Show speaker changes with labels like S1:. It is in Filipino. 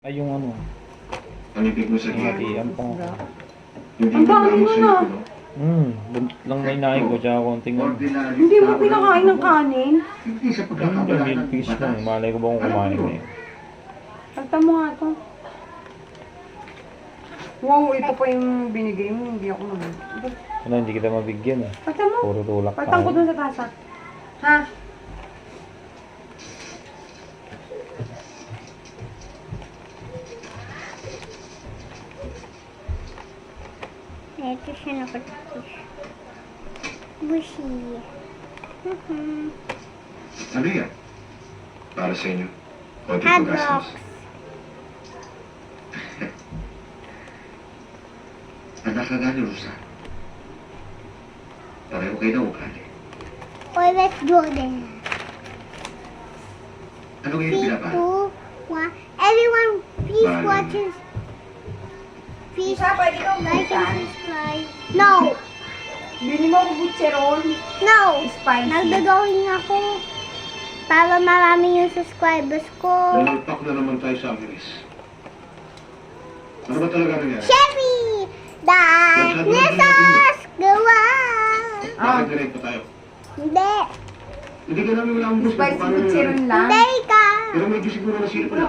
S1: Ay, yung ano,
S2: Pangipig mo sa
S1: yung
S2: gilid.
S1: hatian pa.
S3: Ang dami mo na.
S1: Buntot lang na inahin ko, tsaka konting ano.
S2: Ordinary.
S3: Hindi mo pinakain ng kanin.
S2: Hindi sa
S1: Yung
S2: pagkakabalaan
S1: meal
S2: ng
S1: piece
S2: batas.
S1: lang, malay ko ba kung kumain na yun.
S3: Pagta mo nga to. Wow, ito pa yung binigay mo. Hindi ako mag...
S1: Ano, hindi kita mabigyan eh.
S3: Pagta mo.
S1: Puro tulak
S3: Pagtang ko
S1: tayo.
S3: dun sa tasa. Ha?
S4: Ito siya nakatapos. Bushi.
S2: Ano yan? Para sa inyo. Konti
S4: Hot
S2: paggastos.
S4: dogs.
S2: Anak ka gani, Rosa. Pareho kayo na ugali.
S4: Oh, let's go there.
S2: Ano ngayon
S4: 3,
S2: pinapaan?
S4: 2, 1. Everyone, please
S2: Bye.
S4: watch this. Please
S3: Isa, pwede kang
S4: like
S3: buksan.
S4: and subscribe. No!
S3: Bili mo ako butcherol.
S4: No!
S3: Spicy.
S4: Nagdodrawing ako. Para marami yung subscribers ko.
S2: Nalagpak na naman tayo sa Amiris. Ano ba talaga nangyari?
S4: Chevy! Dinosaurs! Gawa!
S2: Bakit direct pa tayo?
S4: Hindi!
S2: Hindi ka namin wala akong gusto.
S3: Spicy
S2: Paano
S3: butcherol
S2: nangyari?
S3: lang.
S4: Hindi ka!
S2: Pero medyo siguro nasira pa lang.